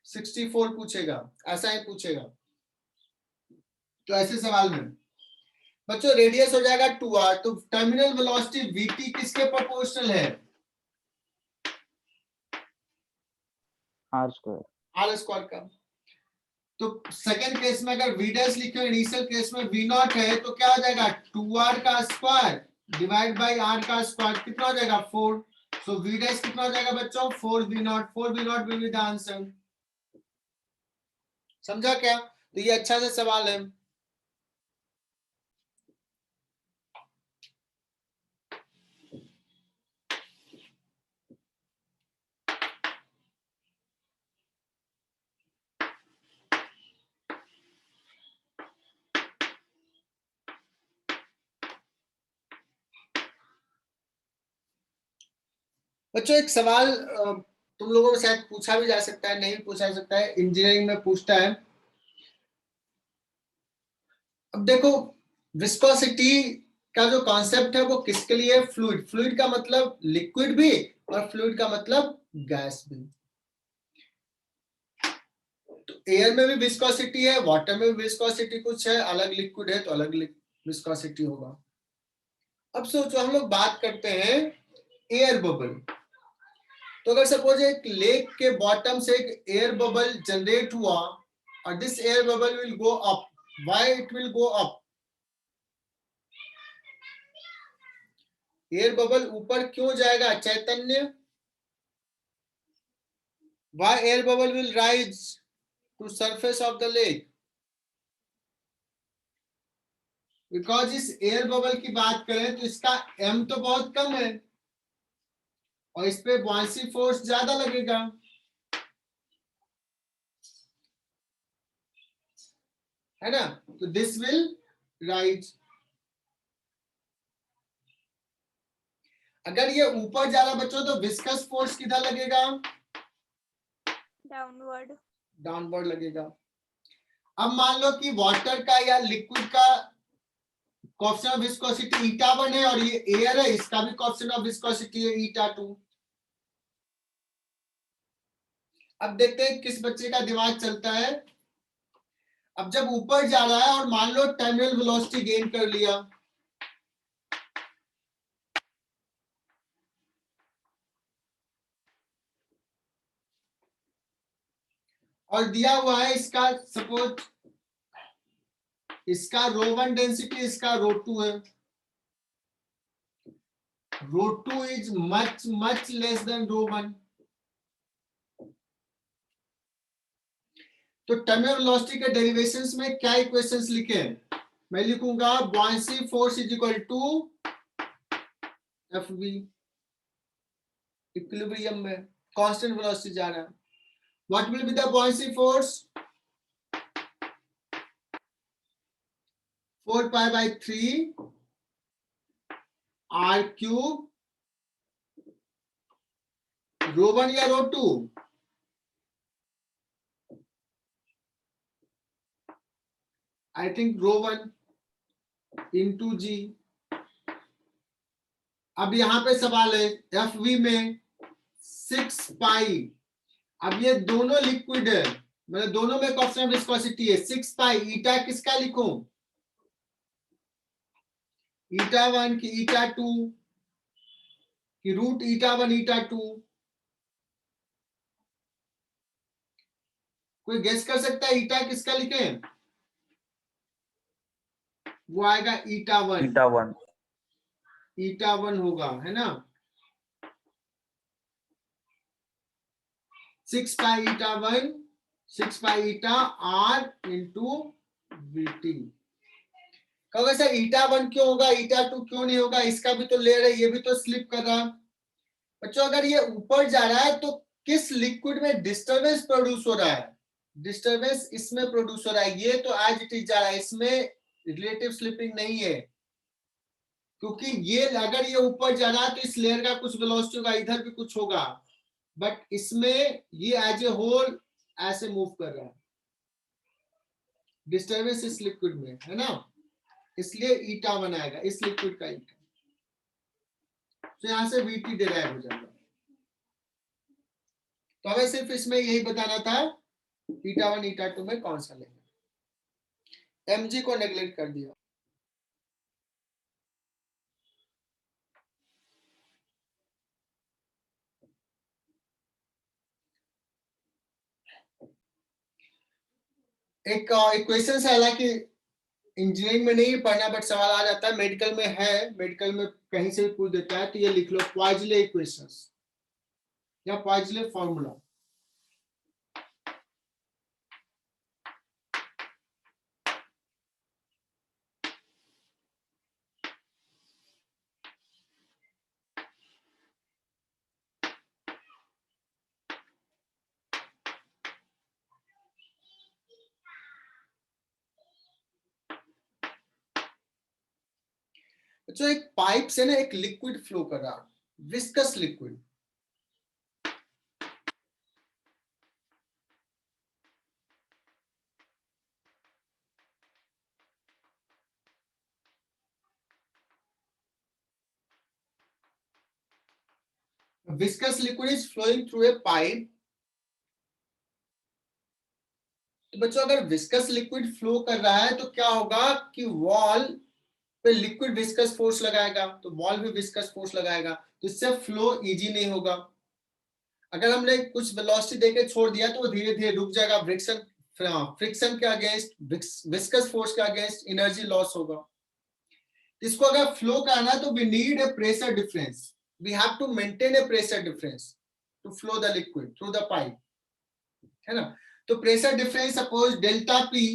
64 पूछेगा, ऐसा ही पूछेगा। तो ऐसे सवाल में बच्चों रेडियस हो जाएगा 2r। तो टर्मिनल वेलोसिटी vt किसके प्रोपोर्शनल है? आर स्क्वायर का। तो सेकंड केस में अगर v डैश लिखे इनिशियल केस में v नॉट है तो क्या हो जाएगा 2r का स्क्वायर डिवाइड बाय r का स्क्वायर, कितना हो जाएगा 4। सो v डैश कितना हो जाएगा बच्चों 4v not. 4v not will be the answer. समझा क्या? तो ये अच्छा सा सवाल है। बच्चों एक सवाल तुम लोगों को शायद पूछा भी जा सकता है, नहीं पूछा जा सकता है, इंजीनियरिंग में पूछता है। अब देखो विस्कोसिटी का जो कॉन्सेप्ट है वो किसके लिए? फ्लूइड। फ्लूइड का मतलब लिक्विड भी और फ्लूइड का मतलब गैस भी। तो एयर में भी विस्कोसिटी है, वाटर में भी विस्कोसिटी कुछ है, अलग लिक्विड है तो अलग विस्कोसिटी होगा। अब सोचो हम लोग बात करते हैं एयर बबल। तो अगर सपोज एक लेक के बॉटम से एक एयर बबल जनरेट हुआ और this air bubble will go up. Why it will go up? Air bubble ऊपर क्यों जाएगा चैतन्य? Why air bubble will rise to surface of the lake? Because इस एयर बबल की बात करें तो इसका m तो बहुत कम है और इस पे buoyancy फोर्स ज्यादा लगेगा, है ना? तो दिस विल राइज। अगर ये ऊपर जा रहा बच्चों तो विस्कस फोर्स किधर लगेगा? डाउनवर्ड। डाउनवर्ड लगेगा। अब मान लो कि वाटर का या लिक्विड का कोएफिशिएंट ऑफ विस्कोसिटी η1 है और ये एयर है, इसका भी कोएफिशिएंट ऑफ विस्कोसिटी है η2। अब देखते हैं किस बच्चे का दिमाग चलता है। अब जब ऊपर जा रहा है और मान लो टर्मिनल वेलोसिटी गेन कर लिया, और दिया हुआ है इसका सपोज इसका ρ1 डेंसिटी, इसका ρ2 है, ρ2 इज मच लेस देन ρ1। तो टर्मिनल वेलोसिटी के डेरिवेशंस में क्या इक्वेशंस लिखे? मैं लिखूंगा buoyancy force is equal to Fv, equilibrium में कांस्टेंट वेलोसिटी जा रहा है। What will be the buoyancy force? 4π/3 r³ ρ1 या ρ2? I think ρ1 into g। अब यहां पे सवाल है Fv में 6π। अब ये दोनों लिक्विड है, मतलब दोनों में कोएफिशिएंट ऑफ विस्कोसिटी है 6π। ईटा किसका लिखूं? η1 की η2 की रूट η1 η2? कोई गेस कर सकता है ईटा किसका लिखें? वो आएगा η1। η1 η1 होगा, है ना? 6π η1 6π ईटा r इंटू vt। कहोगे सर η1 क्यों होगा, η2 क्यों नहीं होगा? इसका भी तो लेयर है, ये भी तो स्लिप कर रहा। बच्चों अगर ये ऊपर जा रहा है तो किस लिक्विड में डिस्टरबेंस प्रोड्यूस हो रहा है? डिस्टरबेंस इसमें प्रोड्यूस हो रहा है। ये तो एज इट इज जा रहा है, इसमें रिलेटिव स्लिपिंग नहीं है, क्योंकि ये अगर ये ऊपर जा रहा है तो इस लेयर का कुछ वेलोसिटी होगा, इधर भी कुछ होगा, बट इसमें ये एज ए होल ऐसे मूव कर रहा है। डिस्टरबेंस इस लिक्विड में है ना, इसलिए η1 आएगा इस लिक्विड का ईटा। तो यहां से vt डिराइव हो जाएगा। तो हमें सिर्फ इसमें यही बताना था η1 η2 में कौन सा लेना। mg को नेग्लेक्ट कर दिया। एक इक्वेशन है, हालांकि इंजीनियरिंग में नहीं पढ़ना बट सवाल आ जाता है, मेडिकल में है, मेडिकल में कहीं से भी पूछ देता है, तो ये लिख लो पॉइजले इक्वेशंस या पॉइजले फॉर्मूला। जो एक पाइप से ना एक लिक्विड फ्लो कर रहा, viscous liquid. Viscous liquid is flowing through a pipe. तो बच्चों अगर विस्कस लिक्विड फ्लो कर रहा है तो क्या होगा कि वॉल पे लिक्विड विस्कस फोर्स लगाएगा, तो वॉल भी विस्कस फोर्स लगाएगा, तो इससे फ्लो इजी नहीं होगा। अगर हमने कुछ वेलोसिटी देके छोड़ दिया तो वो धीरे धीरे रुक जाएगा, फ्रिक्शन के अगेंस्ट, विस्कस फोर्स के अगेंस्ट एनर्जी लॉस होगा। इसको अगर फ्लो करना है तो we need a pressure difference, we have to maintain a pressure difference to flow the liquid through the pipe, है ना। तो pressure difference suppose delta P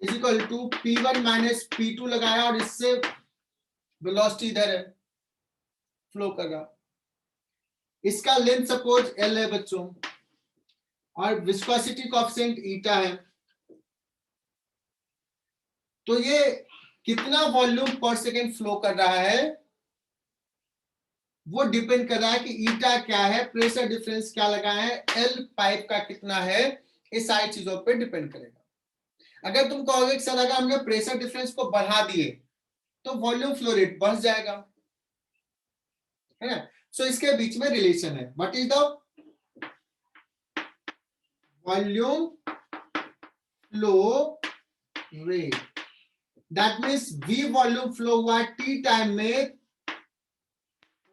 is equal to P1 minus P2 लगाया और इससे velocity इधर है, flow कर रहा, इसका लेंथ सपोज L है बच्चों, और विस्कोसिटी कोएफिशिएंट ईटा है। तो ये कितना वॉल्यूम पर सेकेंड फ्लो कर रहा है वो डिपेंड कर रहा है कि ईटा क्या है, प्रेशर डिफरेंस क्या लगा है, एल पाइप का कितना है, इस सारी चीजों पे डिपेंड करेगा। अगर तुम कहोगे सर अगर हमने प्रेशर डिफरेंस को बढ़ा दिए तो वॉल्यूम फ्लो रेट बढ़ जाएगा, है ना। सो इसके बीच में रिलेशन है। What is the volume flow rate, that means v volume flow हुआ t टाइम में,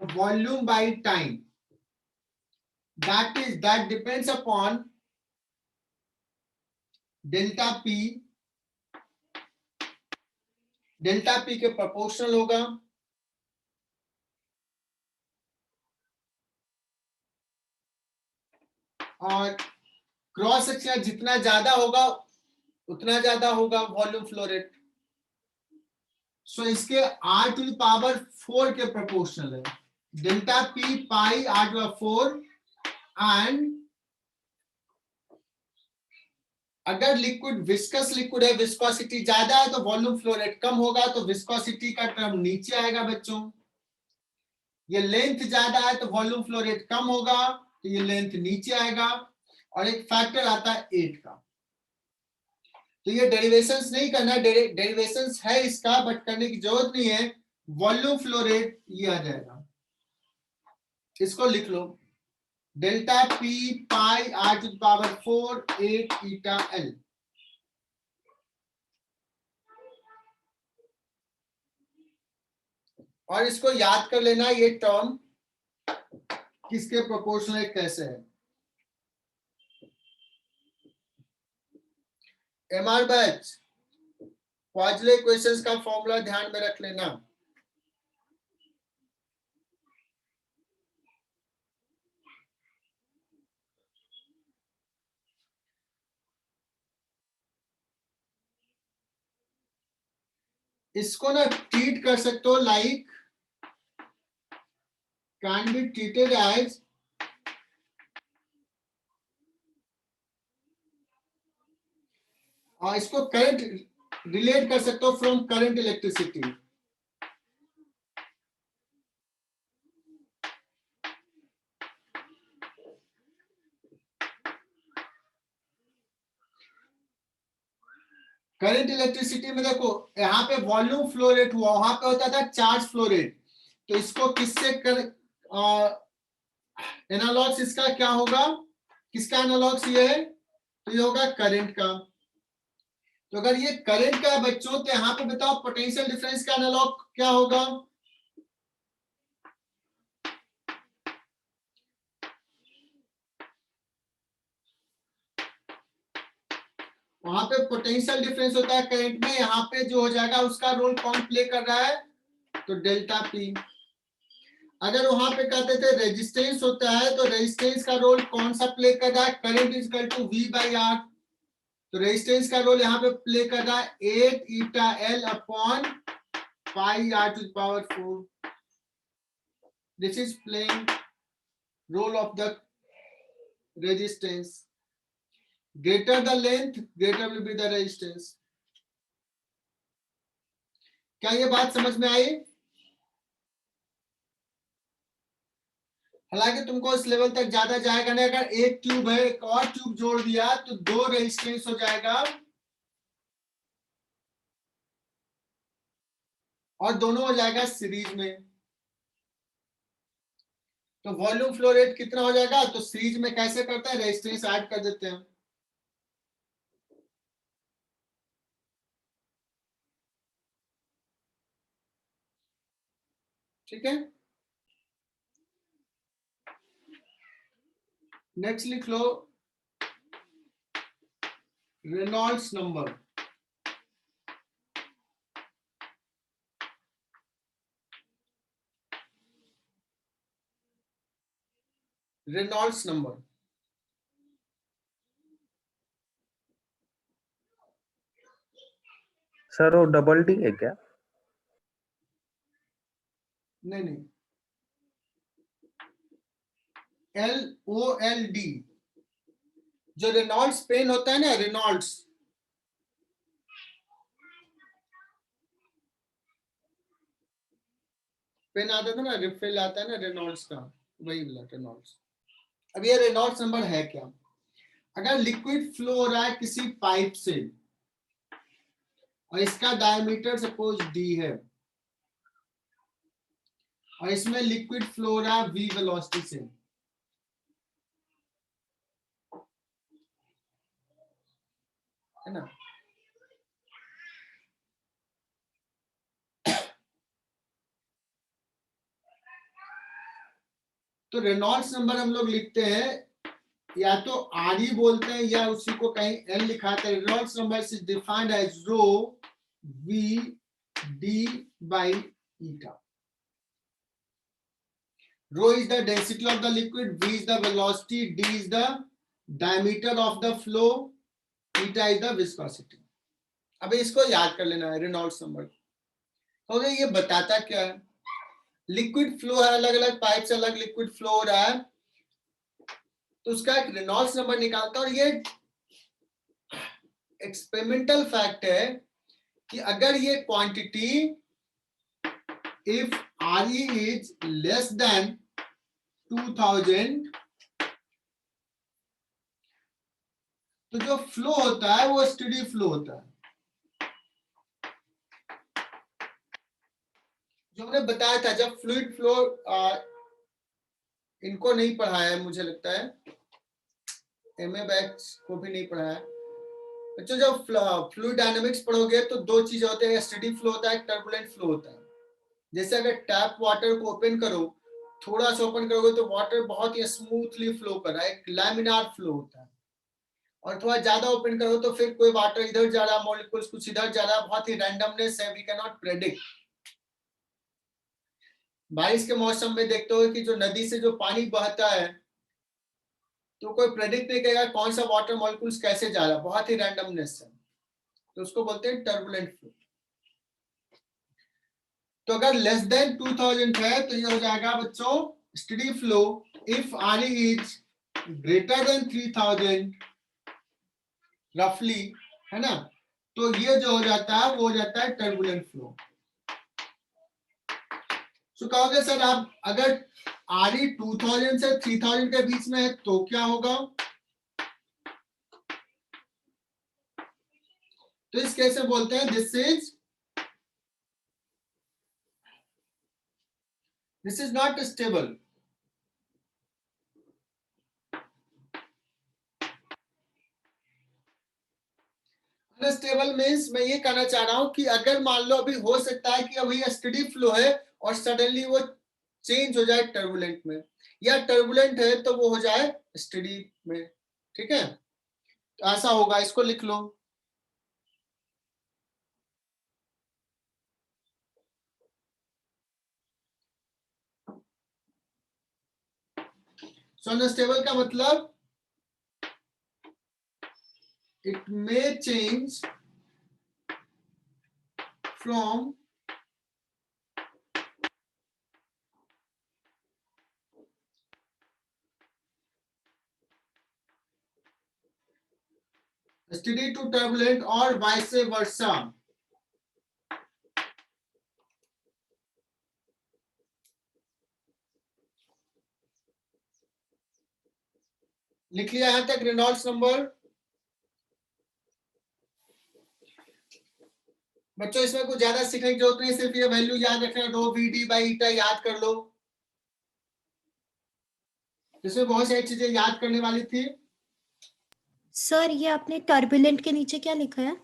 volume by time, that depends upon delta p के प्रोपोर्शनल होगा, और क्रॉस सेक्शन जितना ज्यादा होगा उतना ज्यादा होगा वॉल्यूम फ्लो रेट। सो इसके r टू द पावर 4 के प्रोपोर्शनल है, delta p pi r to the 4, and अगर लिक्विड विस्कस लिक्विड है, विस्कोसिटी ज्यादा है तो वॉल्यूम फ्लो रेट कम होगा, तो विस्कोसिटी का टर्म नीचे आएगा बच्चों। ये लेंथ ज्यादा है तो वॉल्यूम फ्लो रेट कम होगा, तो ये लेंथ नीचे आएगा, और एक फैक्टर आता है 8 का। तो ये डेरिवेशंस नहीं करना है, डेरिवेशंस है इसका बट करने की जरूरत नहीं है। वॉल्यूम फ्लो रेट ये आ जाएगा, इसको लिख लो, delta p pi r to the power 4 8 eta l। और इसको याद कर लेना ये टर्म किसके प्रोपोर्शनल कैसे है। एमआर बैच पॉइजले इक्वेशंस का फॉर्मूला ध्यान में रख लेना। इसको ना ट्रीट कर सकते हो like can be treated as और इसको करंट रिलेट कर सकते हो from current electricity. Current electricity में देखो यहाँ पे वॉल्यूम फ्लो रेट हुआ, वहां पे होता था चार्ज फ्लो रेट, तो इसको किससे कर एनालॉग्स इसका क्या होगा, किसका एनालॉग्स ये है, तो ये होगा करंट का। तो अगर ये करंट का है बच्चों तो यहाँ पे बताओ पोटेंशियल डिफरेंस का एनालॉग क्या होगा, वहां पे पोटेंशियल डिफरेंस होता है करंट में, यहाँ पे जो हो जाएगा उसका रोल कौन प्ले कर रहा है, तो डेल्टा पी। अगर वहां पे कहते थे रेजिस्टेंस होता है तो रेजिस्टेंस का रोल कौन सा प्ले कर रहा है, current is equal to V by R, तो रेजिस्टेंस का रोल यहाँ पे प्ले कर रहा है 8 eta L upon pi R to the power 4। This is playing role of the resistance, greater the length greater will be the resistance। क्या ये बात समझ में आई? हालांकि तुमको इस लेवल तक ज्यादा जाएगा नहीं, अगर एक ट्यूब है एक और ट्यूब जोड़ दिया तो 2 रेजिस्टेंस हो जाएगा और दोनों हो जाएगा सीरीज में, तो वॉल्यूम फ्लो रेट कितना हो जाएगा, तो सीरीज में कैसे करते हैं, रेजिस्टेंस ऐड कर देते हैं। ठीक है, नेक्स्ट लिख लो Reynolds number. Reynolds number. Sir वो डबल डी है क्या? नहीं नहीं, LOLD, जो रेनॉल्ड्स पेन होता है ना, रेनॉल्ड्स, पेन आता था ना, रिफिल आता है ना रेनॉल्ड्स का, वही वाला रेनॉल्ड्स। अब ये रेनॉल्ड्स नंबर है क्या? अगर लिक्विड फ्लो हो रहा है किसी पाइप से और इसका डायमीटर सपोज D है और इसमें लिक्विड फ्लो हो रहा है V वेलोसिटी से, है ना, तो रेनॉल्ड्स नंबर हम लोग लिखते हैं या तो RE बोलते हैं या उसी को कहीं L लिखाते हैं। Reynolds number is defined as rho V D by eta. Rho is the density of the liquid, V is the velocity, D is the diameter of the flow, eta is the viscosity. अब इसको याद कर लेना है Reynolds number. तो ये बताता क्या है? लिक्विड फ्लो है, अलग अलग पाइप से अलग लिक्विड फ्लो हो रहा है, तो उसका एक रेनॉल्ड्स नंबर निकालता है। और ये एक्सपेरिमेंटल फैक्ट है कि अगर ये quantity if RE is less than 2000, तो जो फ्लो होता है वो स्टेडी फ्लो होता है। जो हमने बताया था, जब फ्लूइड फ्लो, इनको नहीं पढ़ाया है मुझे लगता है, MA बैच को भी नहीं पढ़ाया। बच्चों जब फ्लूइड डायनामिक्स पढ़ोगे तो दो चीजें होते हैं, स्टेडी फ्लो होता है, टर्बुलेंट फ्लो होता है। जैसे अगर टैप वाटर को ओपन करो, थोड़ा सा ओपन करोगे तो वाटर बहुत ही स्मूथली फ्लो कर रहा है, एक लैमिनार फ्लो होता है। और थोड़ा ज्यादा ओपन करो तो फिर कोई वाटर इधर जा रहा, मॉलिक्यूल्स कुछ इधर जा रहा, बहुत ही रैंडमनेस है, वी कैन नॉट प्रेडिक्ट। बारिश के मौसम में देखते हो कि जो नदी से जो पानी बहता है तो कोई प्रेडिक्ट नहीं करेगा कौन सा वाटर मॉलिक्यूल्स कैसे जा रहा, बहुत ही रैंडमनेस है, तो उसको बोलते हैं टर्बुलेंट फ्लो। तो अगर लेस देन 2000 है तो ये हो जाएगा बच्चों steady flow. If RE is greater than 3000 रफली, है ना, तो ये जो हो जाता है वो हो जाता है टर्बुलेंट फ्लो। तो कहोगे सर आप अगर RE 2000 से 3000 के बीच में है तो क्या होगा? तो इस केस में बोलते हैं this is not stable. Unstable means मैं ये कहना चाह रहा हूं कि अगर मान लो अभी हो सकता है कि अभी स्टेडी फ्लो है और सडनली वो चेंज हो जाए टर्बुलेंट में, या टर्बुलेंट है तो वो हो जाए स्टेडी में, ठीक है, तो ऐसा होगा, इसको लिख लो। सो अनस्टेबल का मतलब it may change from steady to turbulent or vice versa। लिख लिया यहां तक रेनॉल्ड्स नंबर? बच्चों इसमें कुछ ज्यादा सीखने की जरूरत नहीं, सिर्फ ये वैल्यू याद रखना, रो वी डी बाई ईटा याद कर लो। इसमें बहुत सारी चीजें याद करने वाली थी। सर ये आपने टर्बुलेंट के नीचे क्या लिखा है?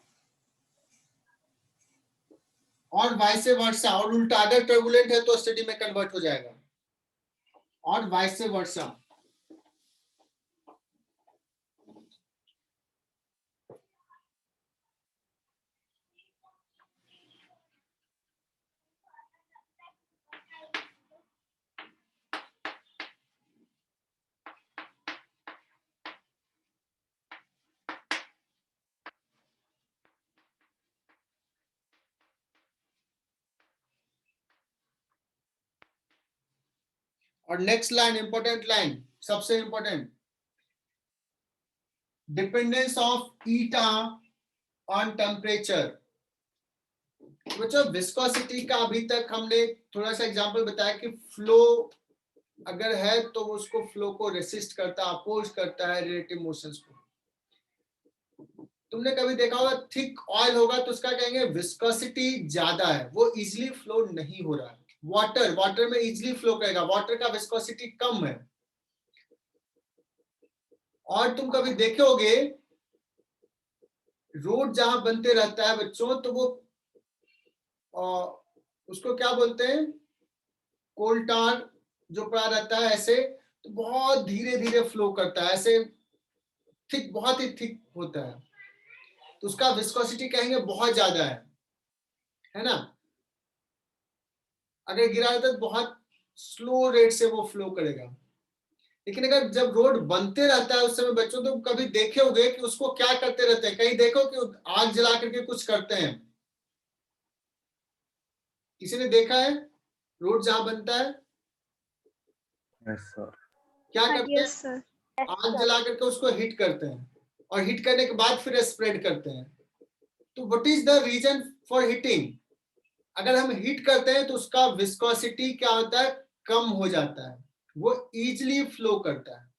और वाइस वर्सा, और उल्टा अगर टर्बुलेंट है तो स्टेडी में कन्वर्ट हो जाएगा, और वाइस वर्सा। और नेक्स्ट लाइन, इंपॉर्टेंट लाइन, सबसे important, dependence of eta on temperature. बच्चों विस्कोसिटी का अभी तक हमने थोड़ा सा एग्जांपल बताया कि फ्लो अगर है तो उसको फ्लो को रेसिस्ट करता है, अपोज करता है रिलेटिव मोशंस को। तुमने कभी देखा होगा थिक ऑयल होगा तो उसका कहेंगे विस्कोसिटी ज्यादा है, वो इजीली फ्लो नहीं हो रहा है। वाटर में इजीली फ्लो करेगा, वाटर का विस्कोसिटी कम है। और तुम कभी देखे होगे रोड जहां बनते रहता है बच्चों, तो वो उसको क्या बोलते हैं, कोल टार जो पड़ा रहता है ऐसे, तो बहुत धीरे धीरे फ्लो करता है, ऐसे थिक, बहुत ही थिक होता है, तो उसका विस्कोसिटी कहेंगे बहुत ज्यादा है ना। अगर गिरा रहता है तो बहुत स्लो रेट से वो फ्लो करेगा। लेकिन अगर जब रोड बनते रहता है उस समय बच्चों, तो कभी देखे होंगे कि उसको क्या करते रहते हैं, कहीं देखो कि आग जला करके कुछ करते हैं, किसी ने देखा है रोड जहां बनता है यस सर। क्या करते हैं, Yes, sir. आग जला करके उसको हिट करते हैं, और हिट करने के बाद फिर स्प्रेड करते हैं। तो what is the reason for hitting? अगर हम हिट करते हैं तो उसका विस्कोसिटी क्या होता है, कम हो जाता है, वो इजीली फ्लो करता है,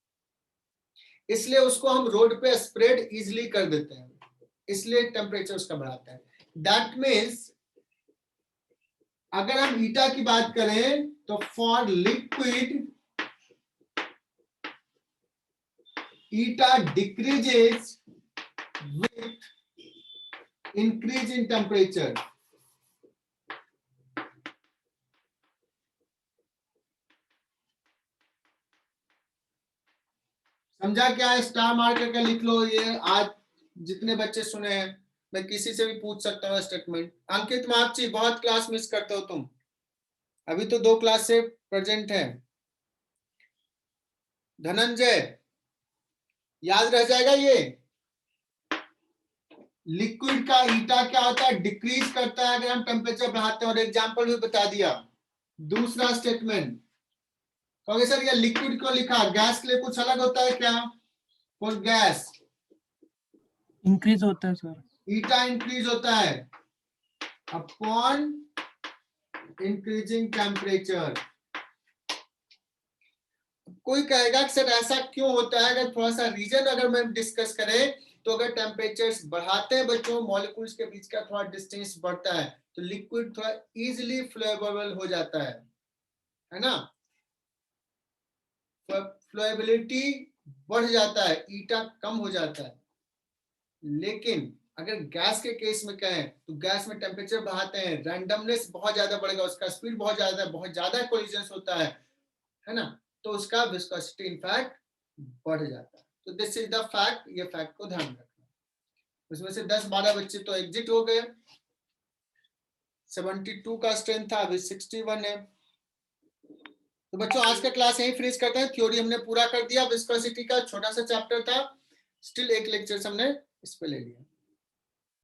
इसलिए उसको हम रोड पे स्प्रेड इजीली कर देते हैं, इसलिए टेम्परेचर उसका बढ़ाता है। दैट मीन्स अगर हम ईटा की बात करें तो for liquid eta decreases with increase in temperature. समझा क्या है? स्टार मार करके लिख लो। ये आज जितने बच्चे सुने हैं, मैं किसी से भी पूछ सकता हूँ स्टेटमेंट। अंकित मापची, बहुत क्लास मिस करते हो तुम, अभी तो 2 क्लास से प्रेजेंट है। धनंजय, याद रह जाएगा ये, लिक्विड का ईटा क्या होता है, डिक्रीज करता है अगर हम टेम्परेचर बढ़ाते हैं, और एग्जांपल भी बता दिया। दूसरा स्टेटमेंट, कहोगे सर ये लिक्विड को लिखा, गैस के लिए कुछ अलग होता है क्या? फॉर गैस इंक्रीज होता है सर, ईटा इंक्रीज होता है अपॉन इंक्रीजिंग टेम्परेचर। कोई कहेगा कि सर ऐसा क्यों होता है? अगर थोड़ा सा रीजन अगर मैं डिस्कस करें तो अगर टेम्परेचर बढ़ाते हैं बच्चों, मॉलिक्यूल्स के बीच का थोड़ा डिस्टेंस बढ़ता है, तो लिक्विड थोड़ा इजीली फ्लोएबल हो जाता है ना, फ्लोएबिलिटी बढ़ जाता है, ईटा कम हो जाता है। लेकिन अगर गैस के केस में कहें तो गैस में टेम्परेचर बढ़ाते हैं, रैंडमनेस बहुत ज्यादा बढ़ेगा, उसका स्पीड बहुत ज्यादा कोलिजन होता है ना, तो उसका विस्कोसिटी इनफैक्ट बढ़ जाता है। तो दिस इज द फैक्ट, ये फैक्ट को ध्यान रखना। उसमें से 10-12 बच्चे तो एग्जिट हो गए, 72 का स्ट्रेंथ था, अभी 61 है। तो बच्चों आज का क्लास यही फिनिश करते हैं। थ्योरी हमने पूरा कर दिया, विस्कोसिटी का छोटा सा चैप्टर था, स्टिल एक लेक्चर हमने इस पे ले लिया।